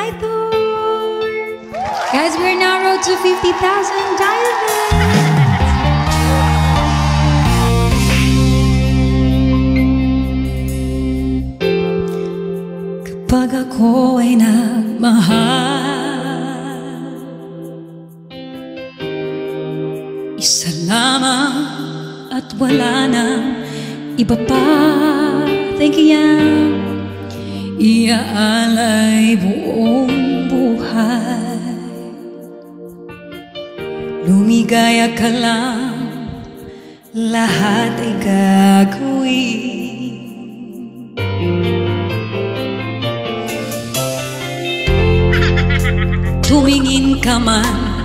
Hi, Thor! Guys, we're now road to 50,000 diamonds! Kapag ako ay nagmahal, isa lamang at wala nang iba pa. Thank you, Yan. Iaalay buong buhay, lumigaya ka lang, lahat ay gagawin. Tumingin ka man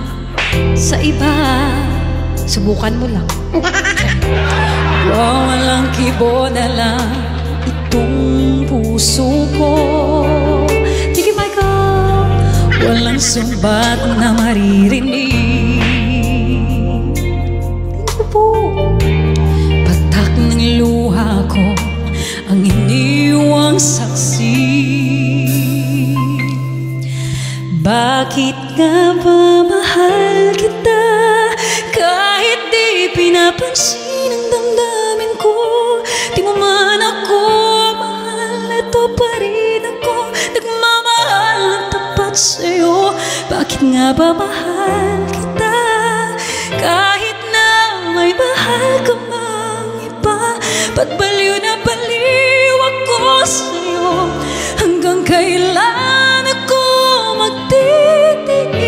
sa iba, subukan mo lang. Walang kibo na lang itong puso ko. Tiki Michael, walang sumbat na maririnig. Thank you po. Patak ng luha ko ang iniwang saksi. Bakit nga ba mahal kita kahit di pinapansin ang damdamin ko? Di mo man ako mahal, ito pa rin ako nagmamahal ng tapat sa'yo. Bakit nga ba mahal kita kahit na may mahal ka mang iba? Ba't baliw na baliw ako sa'yo? Hanggang kailan ako magtitiis?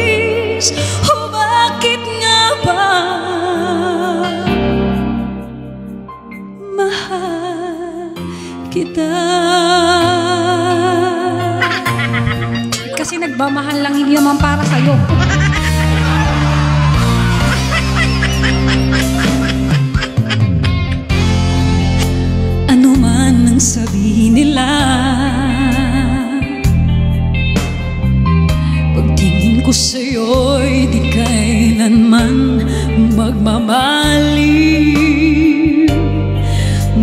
O bakit nga ba mahal kita? Kasi nagmamahal lang, hindi naman para sa'yo. Ano man ang sabihin nila, pagtingin ko sa'yo'y di kailanman magmamaliw.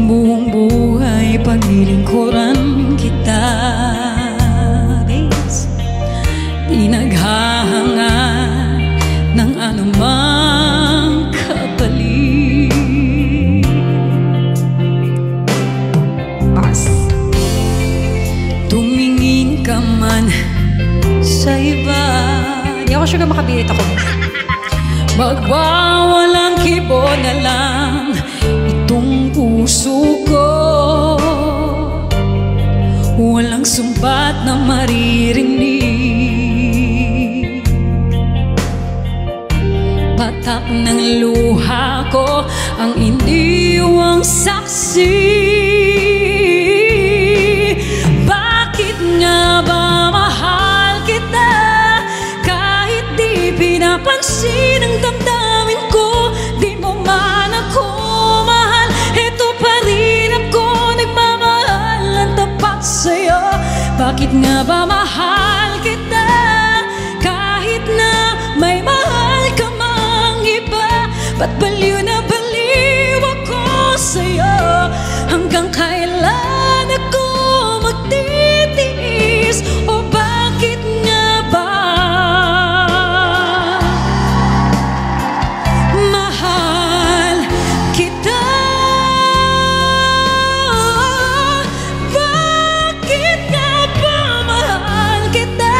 Buong buhay paglilingkuran kita, babe. Di naghahangad ng anumang kapalit. Pas. Tumingin ka man sa iba, di ako sure makabilit ako. Magwawalang kibo na lang itong puso ko. Walang sumbat na maririnig. Patak ng luha ko ang iniwang saksi. Bakit nga ba mahal kita kahit di pinapansin ang damdamin ko? Di mo man ako mahal, eto pa rin ako nagmamahal ng tapat sa'yo. Bakit nga ba mahal kita kahit na may mahal ka mang iba? Ba't baliw na baliw ako sa'yo? Hanggang kailan ako magtitiis? O bakit nga ba mahal kita? Bakit nga ba mahal kita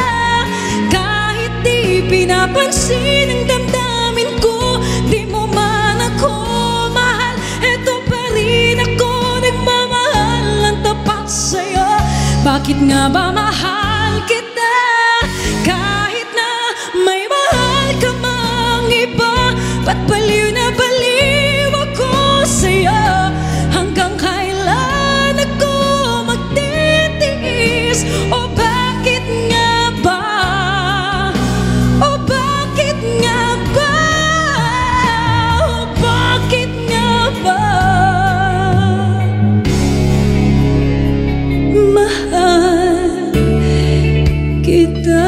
kahit di pinapansin ang damdamin ko? Di mo man ako mahal, eto pa rin ako nagmamahal ng tapat sa'yo. Bakit nga ba mahal kita kahit na may mahal ka mang iba? Ba't baliw na baliw ako sa'yo? Hanggang kailan ako magtitiis? O bakit nga ba? O bakit nga ba? O bakit nga ba mahal kita?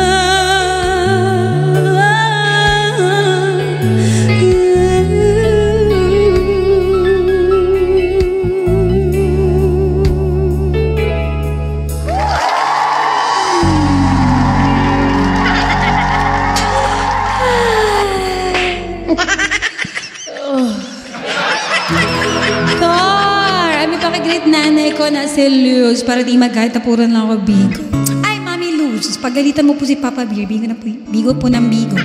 Kulit nanay ko na si Luz para di magalit na puro lang ako bigo. Ay, Mami Luz, pagalitan mo po si Papa Bear, bigo po ng bigo.